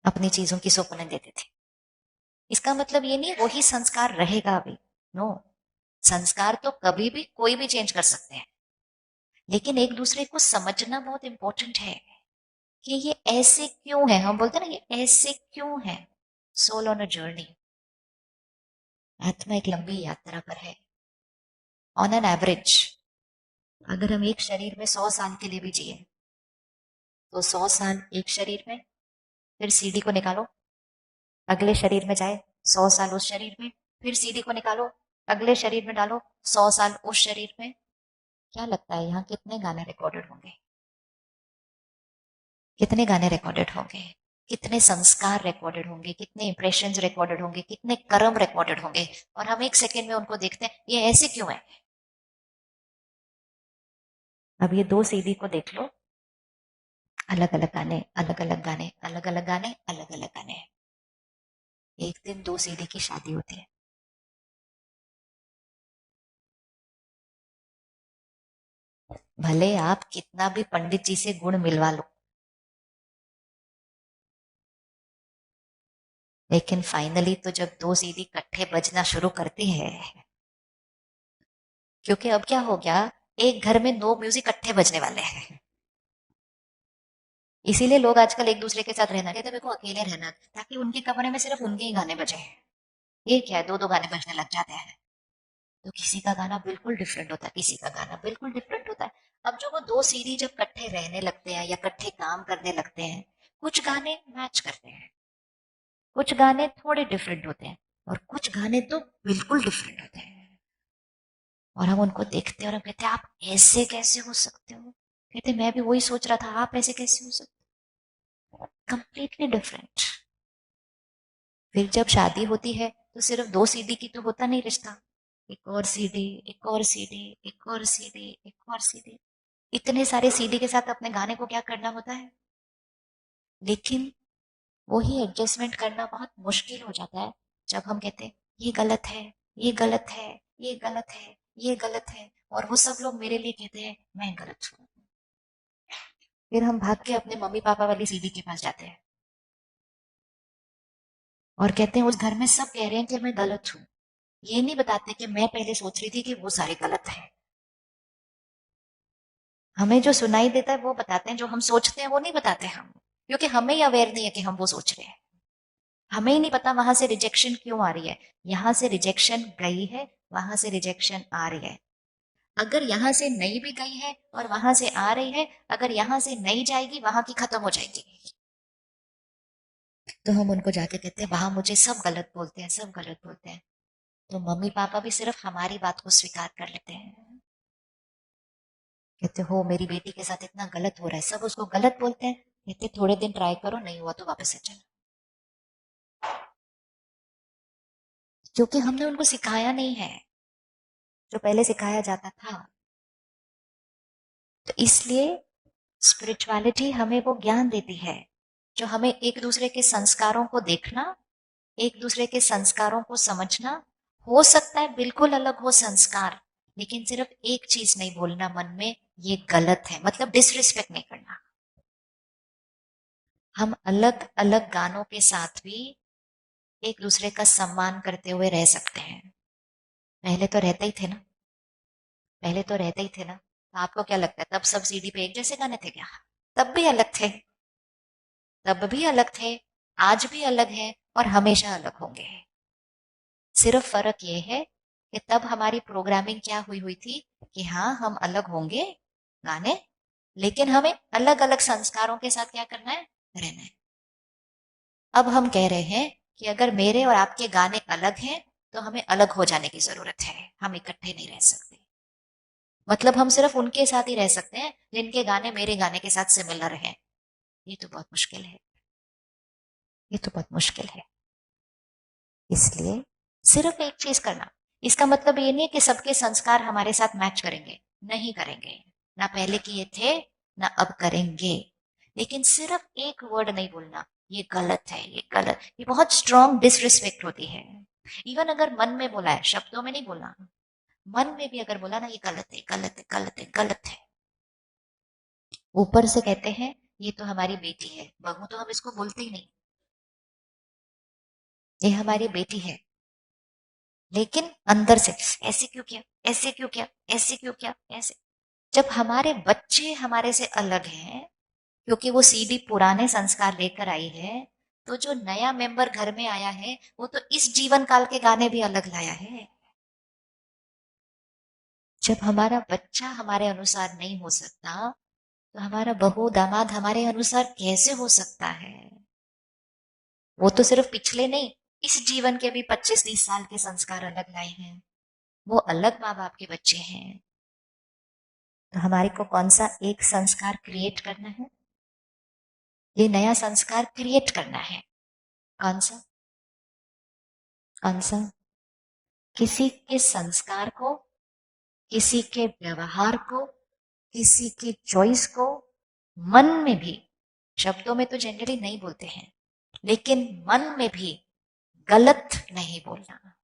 अपनी चीजों की सौंपने देते थे। इसका मतलब ये नहीं वही संस्कार रहेगा अभी, नो। संस्कार तो कभी भी कोई भी चेंज कर सकते हैं, लेकिन एक दूसरे को समझना बहुत इंपॉर्टेंट है कि ये ऐसे क्यों है। हम बोलते हैं ना ये ऐसे क्यों है। सोल ऑन अ जर्नी, आत्मा एक लंबी यात्रा पर है। ऑन एन एवरेज अगर हम एक शरीर में 100 साल के लिए भी जिए तो 100 साल एक शरीर में, फिर सीढ़ी को निकालो, अगले शरीर में जाए, 100 साल उस शरीर में, फिर सीढ़ी को निकालो, अगले शरीर में डालो, 100 साल उस शरीर में। क्या लगता है यहाँ कितने गाने रिकॉर्डेड होंगे? कितने गाने रिकॉर्डेड होंगे? कितने संस्कार रिकॉर्डेड होंगे? कितने इंप्रेशंस रिकॉर्डेड होंगे? कितने कर्म रिकॉर्डेड होंगे? और हम एक सेकेंड में उनको देखते हैं ये ऐसे क्यों है। अब ये 2 सीडी को देख लो, अलग अलग गाने, अलग अलग गाने, अलग अलग गाने, अलग अलग गाने। एक दिन 2 सीडी की शादी होती है। भले आप कितना भी पंडित जी से गुण मिलवा लो, लेकिन फाइनली तो जब 2 सीडी इकट्ठे बजना शुरू करती है, क्योंकि अब क्या हो गया, एक घर में 2 म्यूजिक इकट्ठे बजने वाले हैं। इसीलिए लोग आजकल एक दूसरे के साथ रहना कहते हैं, मेरे को अकेले रहना, ताकि उनके कमरे में सिर्फ उनके ही गाने बजे। ये क्या है, 2 2 गाने बजने लग जाते हैं। तो किसी का गाना बिल्कुल डिफरेंट होता है, किसी का गाना बिल्कुल डिफरेंट होता है। अब जो वो 2 सीडी जब इकट्ठे रहने लगते हैं या इकट्ठे काम करने लगते हैं, कुछ गाने मैच करते हैं, कुछ गाने थोड़े डिफरेंट होते हैं, और कुछ गाने तो बिल्कुल डिफरेंट होते हैं। और हम उनको देखते हैं और हम कहते हैं आप ऐसे कैसे हो सकते हो। कहते मैं भी वही सोच रहा था, आप ऐसे कैसे हो सकते हो, कंप्लीटली डिफरेंट। फिर जब शादी होती है तो सिर्फ 2 सीडी की तो होता नहीं रिश्ता, एक और सीडी, एक और सीडी, एक और सीडी, एक और सीडी। इतने सारे सीडी के साथ अपने गाने को क्या करना होता है। लेकिन वही एडजस्टमेंट करना बहुत मुश्किल हो जाता है जब हम कहते हैं ये गलत है, ये गलत है, ये गलत है, ये गलत है, और वो सब लोग मेरे लिए कहते हैं मैं गलत हूँ। फिर हम भाग के अपने मम्मी पापा वाली सीडी के पास जाते हैं और कहते हैं उस घर में सब कह रहे हैं कि मैं गलत हूँ। ये नहीं बताते कि मैं पहले सोच रही थी कि वो सारे गलत है। हमें जो सुनाई देता है वो बताते हैं, जो हम सोचते हैं वो नहीं बताते हम, क्योंकि हमें ही अवेयर नहीं है कि हम वो सोच रहे हैं। हमें ही नहीं पता वहां से रिजेक्शन क्यों आ रही है। यहाँ से रिजेक्शन गई है, वहां से रिजेक्शन आ रही है। अगर यहाँ से नहीं भी गई है और वहां से आ रही है, अगर यहाँ से नहीं जाएगी वहां की खत्म हो जाएगी। तो हम उनको जाके कहते हैं वहां मुझे सब गलत बोलते हैं, सब गलत बोलते हैं। तो मम्मी पापा भी सिर्फ हमारी बात को स्वीकार कर लेते हैं, कहते हो मेरी बेटी के साथ इतना गलत हो रहा है, सब उसको गलत बोलते हैं। कहते थोड़े दिन ट्राई करो, नहीं हुआ तो वापस से चलो। क्योंकि हमने उनको सिखाया नहीं है जो पहले सिखाया जाता था। तो इसलिए स्पिरिचुअलिटी हमें वो ज्ञान देती है जो हमें एक दूसरे के संस्कारों को देखना, एक दूसरे के संस्कारों को समझना। हो सकता है बिल्कुल अलग हो संस्कार, लेकिन सिर्फ एक चीज नहीं बोलना मन में, ये गलत है, मतलब डिसरिस्पेक्ट नहीं करना। हम अलग अलग गानों के साथ भी एक दूसरे का सम्मान करते हुए रह सकते हैं। पहले तो रहते ही थे ना, पहले तो रहते ही थे ना। तो आपको क्या लगता है तब सब सीडी पे एक जैसे गाने थे क्या? तब भी अलग थे, तब भी अलग थे, आज भी अलग है, और हमेशा अलग होंगे। सिर्फ फर्क ये है कि तब हमारी प्रोग्रामिंग क्या हुई हुई थी कि हाँ हम अलग होंगे गाने, लेकिन हमें अलग अलग संस्कारों के साथ क्या करना है, रहना है। अब हम कह रहे हैं कि अगर मेरे और आपके गाने अलग हैं तो हमें अलग हो जाने की जरूरत है, हम इकट्ठे नहीं रह सकते। मतलब हम सिर्फ उनके साथ ही रह सकते हैं जिनके गाने मेरे गाने के साथ सिमिलर हैं। ये तो बहुत मुश्किल है, ये तो बहुत मुश्किल है। इसलिए सिर्फ एक चीज करना, इसका मतलब ये नहीं है कि सबके संस्कार हमारे साथ मैच करेंगे, नहीं करेंगे। ना पहले किए थे, ना अब करेंगे। लेकिन सिर्फ एक वर्ड नहीं बोलना, ये गलत है, ये गलत। ये बहुत स्ट्रॉन्ग डिसरिस्पेक्ट होती है। इवन अगर मन में बोला है, शब्दों में नहीं बोलना, मन में भी अगर बोला ना ये गलत है, गलत है, गलत है, गलत है। ऊपर से कहते हैं ये तो हमारी बेटी है, बहू तो हम इसको बोलते ही नहीं। ये हमारी बेटी है, लेकिन अंदर से ऐसे क्यों किया, ऐसे क्यों किया, ऐसे क्यों किया, ऐसे। जब हमारे बच्चे हमारे से अलग हैं, क्योंकि वो सीडी पुराने संस्कार लेकर आई है, तो जो नया मेंबर घर में आया है वो तो इस जीवन काल के गाने भी अलग लाया है। जब हमारा बच्चा हमारे अनुसार नहीं हो सकता, तो हमारा बहू दामाद हमारे अनुसार कैसे हो सकता है। वो तो सिर्फ पिछले नहीं, इस जीवन के भी 25-30 साल के संस्कार अलग लाए हैं। वो अलग माँ बाप के बच्चे हैं। तो हमारे को कौन सा एक संस्कार क्रिएट करना है? ये नया संस्कार क्रिएट करना है। कौन सा? कौन सा? किसी के संस्कार को, किसी के व्यवहार को, किसी की चॉइस को मन में भी, शब्दों में तो जनरली नहीं बोलते हैं, लेकिन मन में भी गलत नहीं बोलना।